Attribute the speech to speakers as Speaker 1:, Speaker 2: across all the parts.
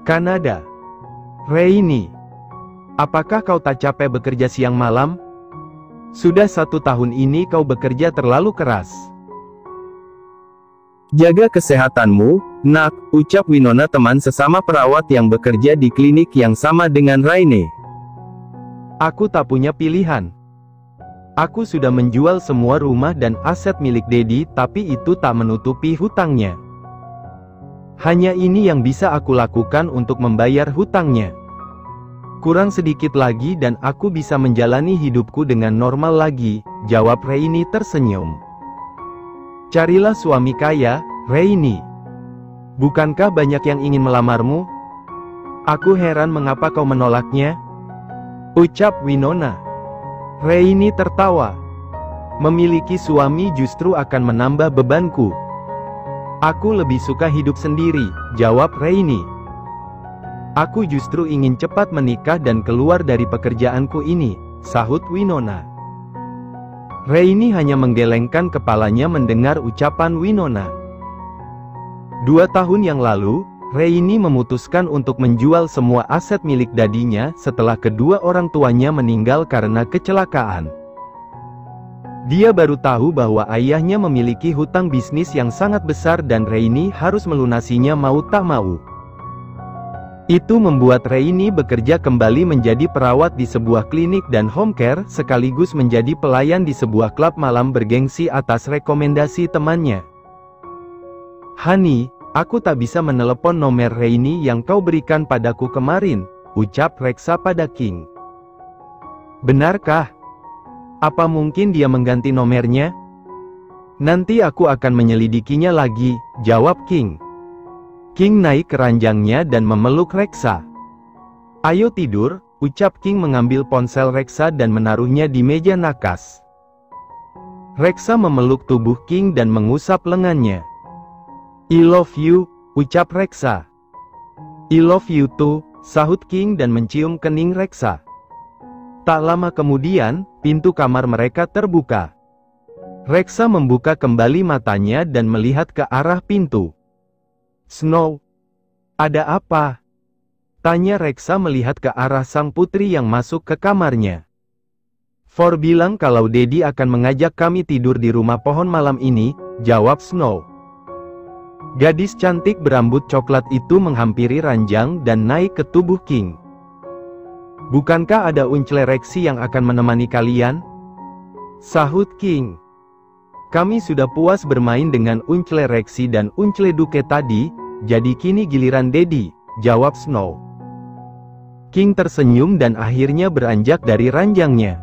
Speaker 1: Kanada. Reini, apakah kau tak capek bekerja siang malam? Sudah 1 tahun ini kau bekerja terlalu keras.
Speaker 2: Jaga kesehatanmu, nak, ucap Winona teman sesama perawat yang bekerja di klinik yang sama dengan Raine.
Speaker 1: Aku tak punya pilihan. Aku sudah menjual semua rumah dan aset milik Daddy, tapi itu tak menutupi hutangnya. Hanya ini yang bisa aku lakukan untuk membayar hutangnya. Kurang sedikit lagi dan aku bisa menjalani hidupku dengan normal lagi, jawab Reini tersenyum. Carilah suami kaya, Reini. Bukankah banyak yang ingin melamarmu? Aku heran mengapa kau menolaknya, ucap Winona. Reini tertawa. Memiliki suami justru akan menambah bebanku. Aku lebih suka hidup sendiri, jawab Reini. Aku justru ingin cepat menikah dan keluar dari pekerjaanku ini, sahut Winona. Reini hanya menggelengkan kepalanya mendengar ucapan Winona. 2 tahun yang lalu, Reini memutuskan untuk menjual semua aset milik dadinya setelah kedua orang tuanya meninggal karena kecelakaan. Dia baru tahu bahwa ayahnya memiliki hutang bisnis yang sangat besar dan Reini harus melunasinya mau tak mau. Itu membuat Reini bekerja kembali menjadi perawat di sebuah klinik dan home care, sekaligus menjadi pelayan di sebuah klub malam bergengsi atas rekomendasi temannya. Honey, aku tak bisa menelepon nomor Reini yang kau berikan padaku kemarin, ucap Reksa pada King. Benarkah? Apa mungkin dia mengganti nomornya? Nanti aku akan menyelidikinya lagi, jawab King. King naik ke ranjangnya dan memeluk Reksa. Ayo tidur, ucap King mengambil ponsel Reksa dan menaruhnya di meja nakas. Reksa memeluk tubuh King dan mengusap lengannya. I love you, ucap Reksa. I love you too, sahut King dan mencium kening Reksa. Tak lama kemudian, pintu kamar mereka terbuka. Reksa membuka kembali matanya dan melihat ke arah pintu. Snow, ada apa? Tanya Reksa melihat ke arah sang putri yang masuk ke kamarnya. For bilang kalau Daddy akan mengajak kami tidur di rumah pohon malam ini, jawab Snow. Gadis cantik berambut coklat itu menghampiri ranjang dan naik ke tubuh King. Bukankah ada Uncle Rexy yang akan menemani kalian? Sahut King. Kami sudah puas bermain dengan Uncle Rexy dan Uncle Duke tadi, jadi kini giliran Daddy, jawab Snow. King tersenyum dan akhirnya beranjak dari ranjangnya.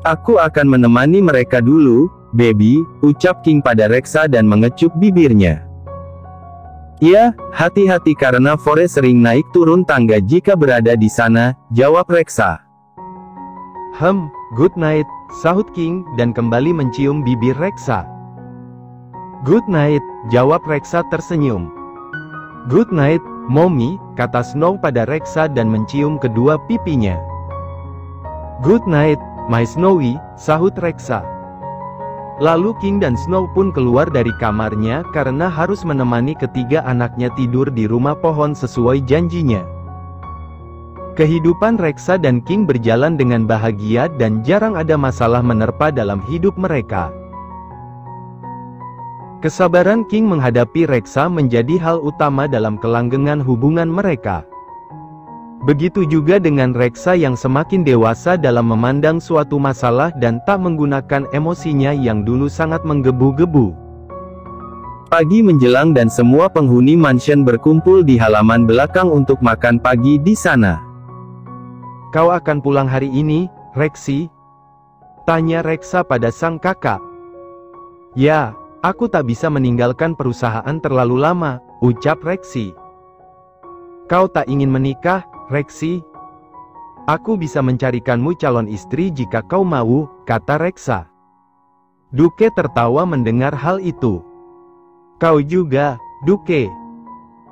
Speaker 2: Aku akan menemani mereka dulu, baby, ucap King pada Reksa dan mengecup bibirnya. Ya, hati-hati karena Forest sering naik turun tangga jika berada di sana, jawab Reksa.
Speaker 1: Good night, sahut King dan kembali mencium bibir Reksa. Good night, jawab Reksa tersenyum. Good night, Mommy, kata Snow pada Reksa dan mencium kedua pipinya. Good night, my Snowy, sahut Reksa. Lalu King dan Snow pun keluar dari kamarnya karena harus menemani ketiga anaknya tidur di rumah pohon sesuai janjinya. Kehidupan Reksa dan King berjalan dengan bahagia dan jarang ada masalah menerpa dalam hidup mereka. Kesabaran King menghadapi Reksa menjadi hal utama dalam kelanggengan hubungan mereka. Begitu juga dengan Reksa yang semakin dewasa dalam memandang suatu masalah dan tak menggunakan emosinya yang dulu sangat menggebu-gebu.
Speaker 2: Pagi menjelang dan semua penghuni mansion berkumpul di halaman belakang untuk makan pagi di sana.
Speaker 1: Kau akan pulang hari ini, Rexy? Tanya Reksa pada sang kakak. Ya, aku tak bisa meninggalkan perusahaan terlalu lama, ucap Rexy. Kau tak ingin menikah, Rexy? Aku bisa mencarikanmu calon istri jika kau mau, kata Reksa. Duke tertawa mendengar hal itu. Kau juga, Duke.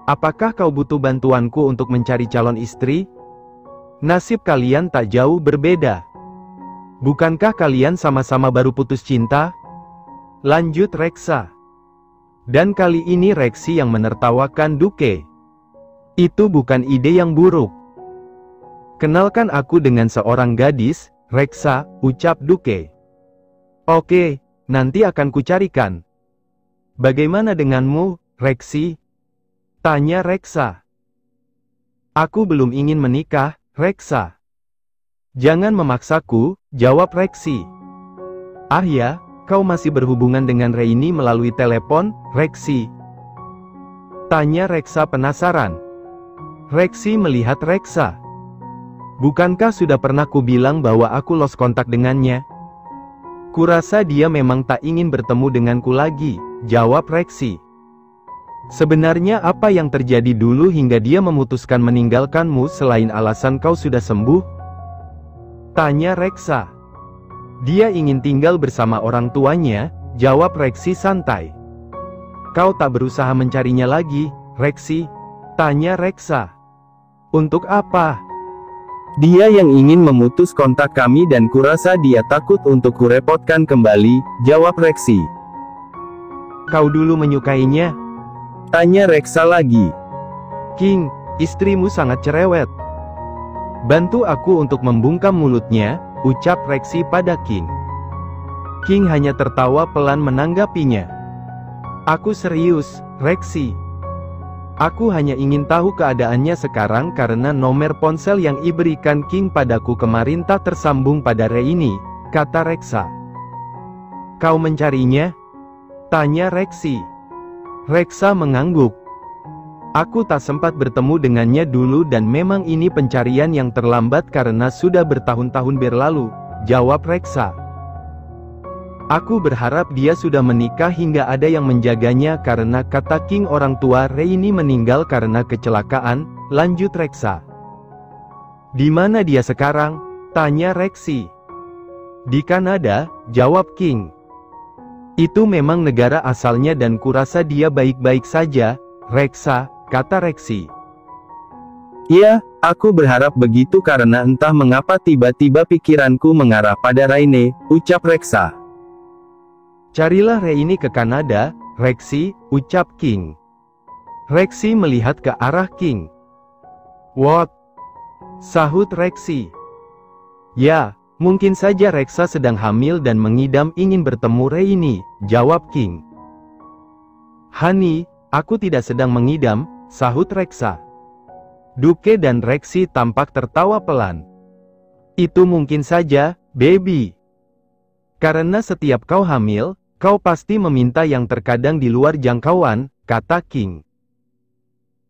Speaker 1: Apakah kau butuh bantuanku untuk mencari calon istri? Nasib kalian tak jauh berbeda. Bukankah kalian sama-sama baru putus cinta? Lanjut Reksa. Dan kali ini Rexy yang menertawakan Duke. Itu bukan ide yang buruk. Kenalkan aku dengan seorang gadis, Reksa, ucap Duke. Oke, nanti akan kucarikan. Bagaimana denganmu, Reksi? Tanya Reksa. Aku belum ingin menikah, Reksa. Jangan memaksaku, jawab Reksi. Ah ya, kau masih berhubungan dengan Reini melalui telepon, Reksi? Tanya Reksa penasaran. Reksi melihat Reksa. Bukankah sudah pernah kubilang bahwa aku lost kontak dengannya? Kurasa dia memang tak ingin bertemu denganku lagi, jawab Reksi. Sebenarnya apa yang terjadi dulu hingga dia memutuskan meninggalkanmu selain alasan kau sudah sembuh? Tanya Reksa. Dia ingin tinggal bersama orang tuanya, jawab Reksi santai. Kau tak berusaha mencarinya lagi, Reksi? Tanya Reksa. Untuk apa?
Speaker 2: Dia yang ingin memutus kontak kami dan kurasa dia takut untuk kurepotkan kembali, jawab Reksi.
Speaker 1: Kau dulu menyukainya?
Speaker 2: Tanya Reksa lagi.
Speaker 1: King, istrimu sangat cerewet. Bantu aku untuk membungkam mulutnya, ucap Reksi pada King. King hanya tertawa pelan menanggapinya. Aku serius, Reksi. Aku hanya ingin tahu keadaannya sekarang karena nomor ponsel yang diberikan King padaku kemarin tak tersambung pada Reini, kata Reksa. Kau mencarinya? Tanya Reksi. Reksa mengangguk. Aku tak sempat bertemu dengannya dulu dan memang ini pencarian yang terlambat karena sudah bertahun-tahun berlalu, jawab Reksa. Aku berharap dia sudah menikah hingga ada yang menjaganya karena kata King orang tua Reini meninggal karena kecelakaan, lanjut Reksa. Di mana dia sekarang? Tanya Reksi. Di Kanada, jawab King. Itu memang negara asalnya dan kurasa dia baik-baik saja, Reksa, kata Reksi.
Speaker 2: Ya, aku berharap begitu karena entah mengapa tiba-tiba pikiranku mengarah pada Raine, ucap Reksa.
Speaker 1: Carilah Reini ke Kanada, Reksi, ucap King. Reksi melihat ke arah King. What? Sahut Reksi. Ya, mungkin saja Reksa sedang hamil dan mengidam ingin bertemu Reini, jawab King. Honey, aku tidak sedang mengidam, sahut Reksa. Duke dan Reksi tampak tertawa pelan. Itu mungkin saja, baby. Karena setiap kau hamil, kau pasti meminta yang terkadang di luar jangkauan, kata King.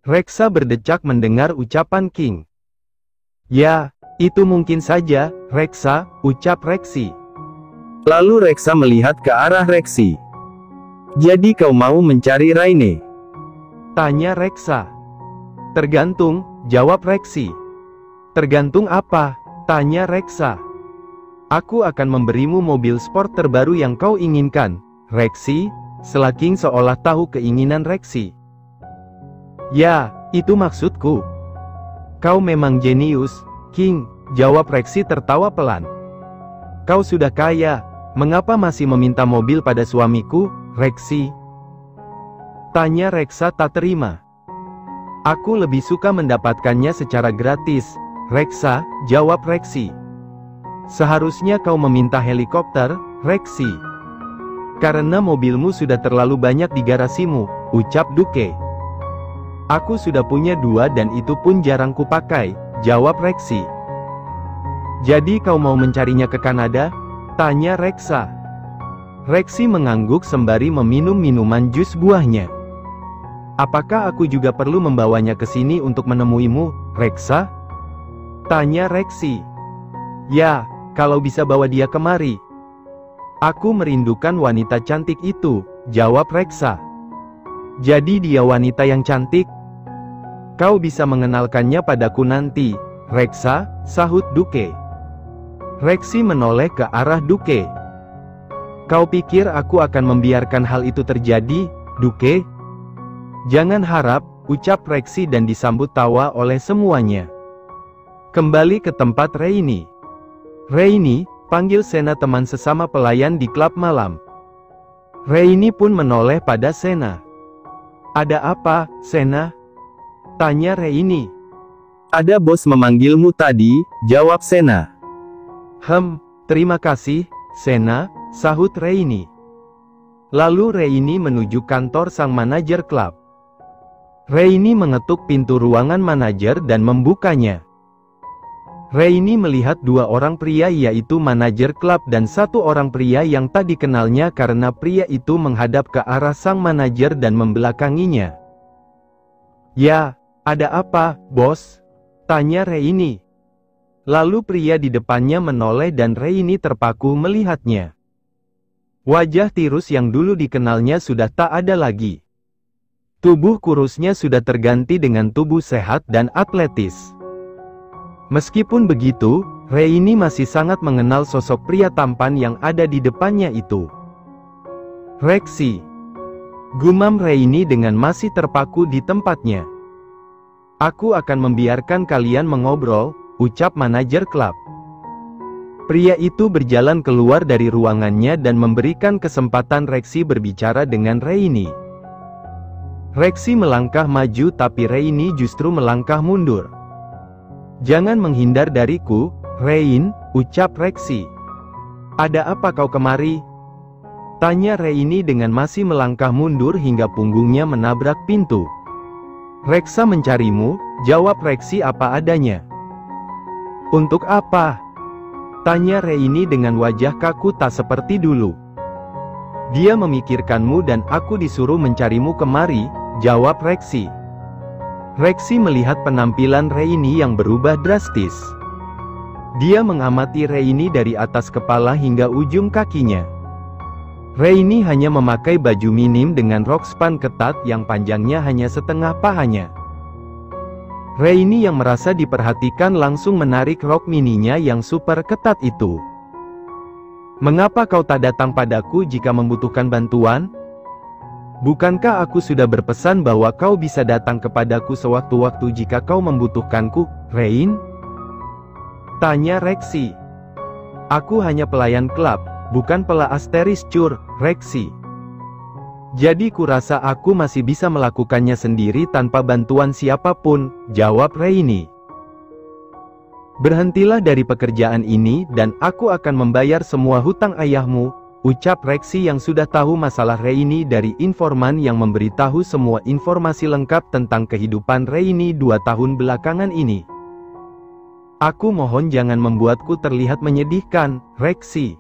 Speaker 1: Reksa berdecak mendengar ucapan King. Ya, itu mungkin saja, Reksa, ucap Reksi.
Speaker 2: Lalu Reksa melihat ke arah Reksi. Jadi kau mau mencari Raine?
Speaker 1: Tanya Reksa. Tergantung, jawab Reksi. Tergantung apa? Tanya Reksa. Aku akan memberimu mobil sport terbaru yang kau inginkan, Reksi, setelah King seolah tahu keinginan Reksi. Ya, itu maksudku. Kau memang jenius, King, jawab Reksi tertawa pelan. Kau sudah kaya, mengapa masih meminta mobil pada suamiku, Reksi? Tanya Reksa tak terima. Aku lebih suka mendapatkannya secara gratis, Reksa, jawab Reksi. Seharusnya kau meminta helikopter, Reksi. Karena mobilmu sudah terlalu banyak di garasimu, ucap Duke. Aku sudah punya 2 dan itu pun jarang kupakai, jawab Reksi. Jadi kau mau mencarinya ke Kanada? Tanya Reksa. Reksi mengangguk sembari meminum minuman jus buahnya. Apakah aku juga perlu membawanya ke sini untuk menemuimu, Reksa? Tanya Reksi. Ya, kalau bisa bawa dia kemari. Aku merindukan wanita cantik itu, jawab Reksa. Jadi dia wanita yang cantik? Kau bisa mengenalkannya padaku nanti, Reksa, sahut Duke. Reksi menoleh ke arah Duke. Kau pikir aku akan membiarkan hal itu terjadi, Duke? Jangan harap, ucap Reksi dan disambut tawa oleh semuanya. Kembali ke tempat Reini. Reini, panggil Sena teman sesama pelayan di klub malam. Reini pun menoleh pada Sena. Ada apa, Sena? Tanya Reini.
Speaker 2: Ada bos memanggilmu tadi, jawab Sena.
Speaker 1: Terima kasih, Sena, sahut Reini. Lalu Reini menuju kantor sang manajer klub. Reini mengetuk pintu ruangan manajer dan membukanya. Reini melihat dua orang pria, yaitu manajer klub dan satu orang pria yang tak dikenalnya, karena pria itu menghadap ke arah sang manajer dan membelakanginya. "Ya, ada apa, bos?" tanya Reini. Lalu pria di depannya menoleh dan Reini terpaku melihatnya. Wajah tirus yang dulu dikenalnya sudah tak ada lagi. Tubuh kurusnya sudah terganti dengan tubuh sehat dan atletis. Meskipun begitu, Reini masih sangat mengenal sosok pria tampan yang ada di depannya itu. "Rexy," gumam Reini dengan masih terpaku di tempatnya. "Aku akan membiarkan kalian mengobrol," ucap manajer klub. Pria itu berjalan keluar dari ruangannya dan memberikan kesempatan Rexy berbicara dengan Reini. Rexy melangkah maju, tapi Reini justru melangkah mundur. "Jangan menghindar dariku, Rein," ucap Rexy. "Ada apa kau kemari?" tanya Reini dengan masih melangkah mundur hingga punggungnya menabrak pintu. "Reksa mencarimu," jawab Rexy apa adanya. "Untuk apa?" tanya Reini dengan wajah kaku tak seperti dulu. "Dia memikirkanmu dan aku disuruh mencarimu kemari," jawab Rexy. Rexy melihat penampilan Reini yang berubah drastis. Dia mengamati Reini dari atas kepala hingga ujung kakinya. Reini hanya memakai baju minim dengan rok span ketat yang panjangnya hanya setengah pahanya. Reini yang merasa diperhatikan langsung menarik rok mininya yang super ketat itu. "Mengapa kau tak datang padaku jika membutuhkan bantuan? Bukankah aku sudah berpesan bahwa kau bisa datang kepadaku sewaktu-waktu jika kau membutuhkanku, Rein?" tanya Rexy. "Aku hanya pelayan klub, bukan pelasteris cur, Rexy. Jadi kurasa aku masih bisa melakukannya sendiri tanpa bantuan siapapun," jawab Reini. "Berhentilah dari pekerjaan ini dan aku akan membayar semua hutang ayahmu," ucap Rexy yang sudah tahu masalah Reini dari informan yang memberitahu semua informasi lengkap tentang kehidupan Reini 2 tahun belakangan ini. "Aku mohon jangan membuatku terlihat menyedihkan, Rexy.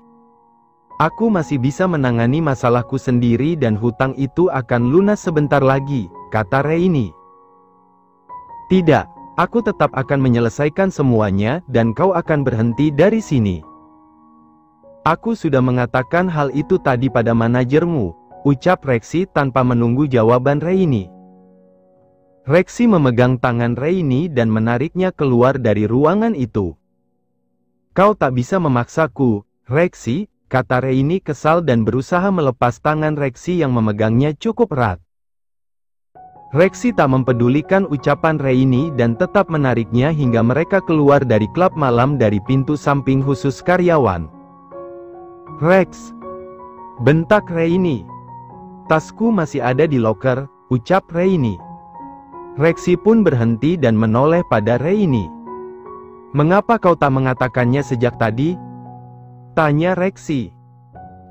Speaker 1: Aku masih bisa menangani masalahku sendiri dan hutang itu akan lunas sebentar lagi," kata Reini. "Tidak, aku tetap akan menyelesaikan semuanya dan kau akan berhenti dari sini. Aku sudah mengatakan hal itu tadi pada manajermu," ucap Rexy tanpa menunggu jawaban Reini. Rexy memegang tangan Reini dan menariknya keluar dari ruangan itu. "Kau tak bisa memaksaku, Rexy," kata Reini kesal dan berusaha melepas tangan Rexy yang memegangnya cukup erat. Rexy tak mempedulikan ucapan Reini dan tetap menariknya hingga mereka keluar dari klub malam dari pintu samping khusus karyawan. "Rex," bentak Reini. "Tasku masih ada di loker," ucap Reini. Rexy pun berhenti dan menoleh pada Reini. "Mengapa kau tak mengatakannya sejak tadi?" tanya Rexy.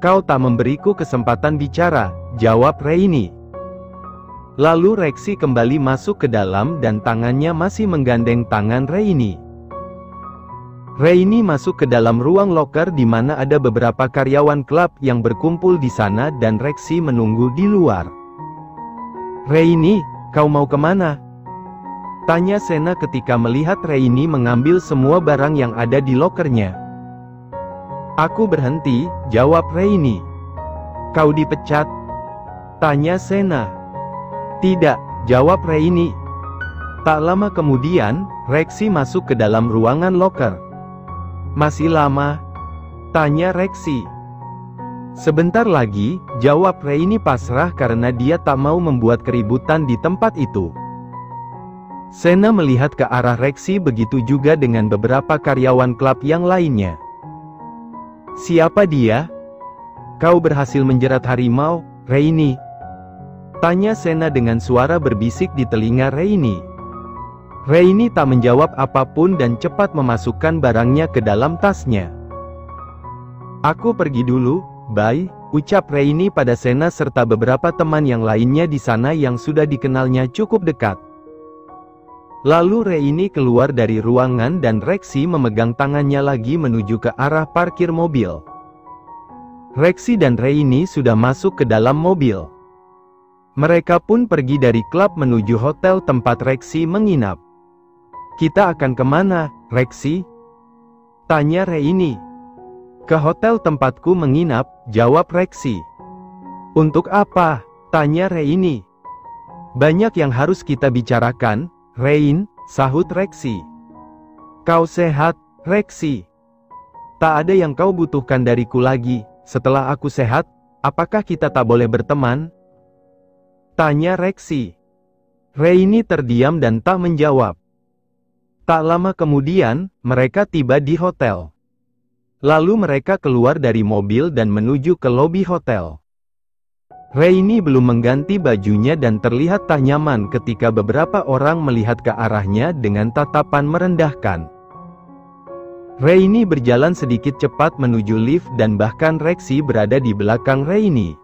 Speaker 1: "Kau tak memberiku kesempatan bicara," jawab Reini. Lalu Rexy kembali masuk ke dalam dan tangannya masih menggandeng tangan Reini. Reini masuk ke dalam ruang loker di mana ada beberapa karyawan klub yang berkumpul di sana dan Rexy menunggu di luar. "Reini, kau mau kemana?" tanya Sena ketika melihat Reini mengambil semua barang yang ada di lokernya. "Aku berhenti," jawab Reini. "Kau dipecat?" tanya Sena. "Tidak," jawab Reini. Tak lama kemudian, Rexy masuk ke dalam ruangan loker. "Masih lama?" tanya Rexy. "Sebentar lagi," jawab Reini pasrah karena dia tak mau membuat keributan di tempat itu. Sena melihat ke arah Rexy, begitu juga dengan beberapa karyawan klub yang lainnya. "Siapa dia? Kau berhasil menjerat harimau, Reini?" tanya Sena dengan suara berbisik di telinga Reini. Reini tak menjawab apapun dan cepat memasukkan barangnya ke dalam tasnya. Aku pergi dulu, bye, ucap Reini pada Sena serta beberapa teman yang lainnya di sana yang sudah dikenalnya cukup dekat. Lalu Reini keluar dari ruangan dan Rexy memegang tangannya lagi menuju ke arah parkir mobil. Rexy dan Reini sudah masuk ke dalam mobil. Mereka pun pergi dari klub menuju hotel tempat Rexy menginap. Kita akan kemana, Rexy? Tanya Reini. Ke hotel tempatku menginap, jawab Rexy. Untuk apa? Tanya Reini. Banyak yang harus kita bicarakan, Rein, sahut Rexy. Kau sehat, Rexy? Tak ada yang kau butuhkan dariku lagi, setelah aku sehat, apakah kita tak boleh berteman? Tanya Rexy. Reini terdiam dan tak menjawab. Tak lama kemudian, mereka tiba di hotel. Lalu mereka keluar dari mobil dan menuju ke lobi hotel. Reini belum mengganti bajunya dan terlihat tak nyaman ketika beberapa orang melihat ke arahnya dengan tatapan merendahkan. Reini berjalan sedikit cepat menuju lift dan bahkan Rexy berada di belakang Reini.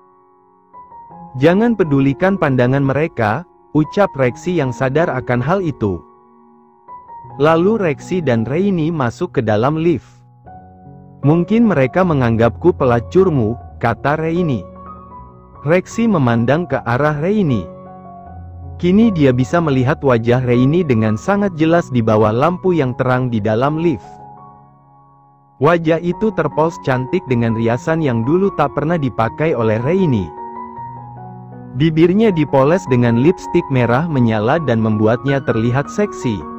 Speaker 1: Jangan pedulikan pandangan mereka, ucap Rexy yang sadar akan hal itu. Lalu Rexy dan Reini masuk ke dalam lift. Mungkin mereka menganggapku pelacurmu, kata Reini. Rexy memandang ke arah Reini. Kini dia bisa melihat wajah Reini dengan sangat jelas di bawah lampu yang terang di dalam lift. Wajah itu terpolos cantik dengan riasan yang dulu tak pernah dipakai oleh Reini. Bibirnya dipoles dengan lipstik merah menyala dan membuatnya terlihat seksi.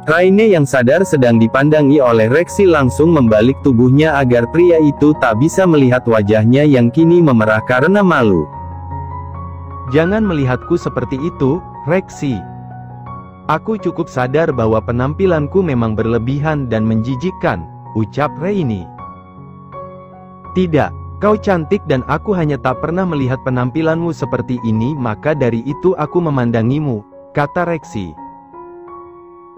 Speaker 2: Reini yang sadar sedang dipandangi oleh Rexy langsung membalik tubuhnya agar pria itu tak bisa melihat wajahnya yang kini memerah karena malu.
Speaker 1: Jangan melihatku seperti itu, Rexy. Aku cukup sadar bahwa penampilanku memang berlebihan dan menjijikkan, ucap Reini. Tidak, kau cantik dan aku hanya tak pernah melihat penampilanmu seperti ini, maka dari itu aku memandangimu, kata Rexy.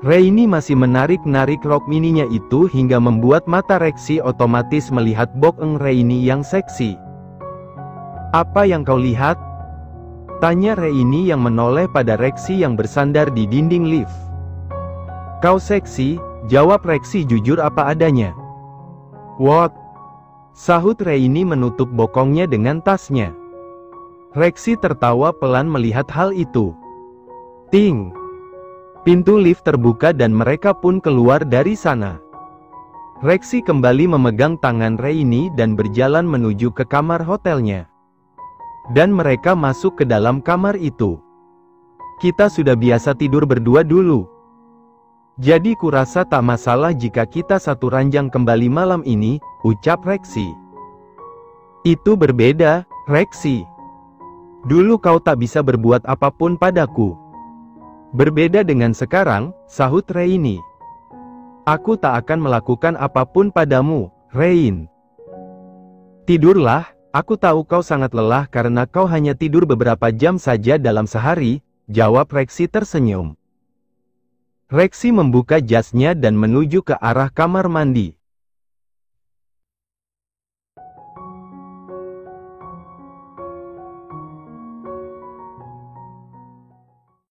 Speaker 1: Reini masih menarik-narik rok mininya itu hingga membuat mata Rexy otomatis melihat bokeng Reini yang seksi. Apa yang kau lihat? Tanya Reini yang menoleh pada Rexy yang bersandar di dinding lift. Kau seksi, jawab Rexy jujur apa adanya. What? Sahut Reini menutup bokongnya dengan tasnya. Rexy tertawa pelan melihat hal itu. Ting! Pintu lift terbuka dan mereka pun keluar dari sana. Rexy kembali memegang tangan Reini dan berjalan menuju ke kamar hotelnya. Dan mereka masuk ke dalam kamar itu. Kita sudah biasa tidur berdua dulu. Jadi kurasa tak masalah jika kita satu ranjang kembali malam ini, ucap Rexy. Itu berbeda, Rexy. Dulu kau tak bisa berbuat apapun padaku. Berbeda dengan sekarang, sahut Reini. Aku tak akan melakukan apapun padamu, Rein. Tidurlah, aku tahu kau sangat lelah karena kau hanya tidur beberapa jam saja dalam sehari, jawab Rexy tersenyum. Rexy membuka jasnya dan menuju ke arah kamar mandi.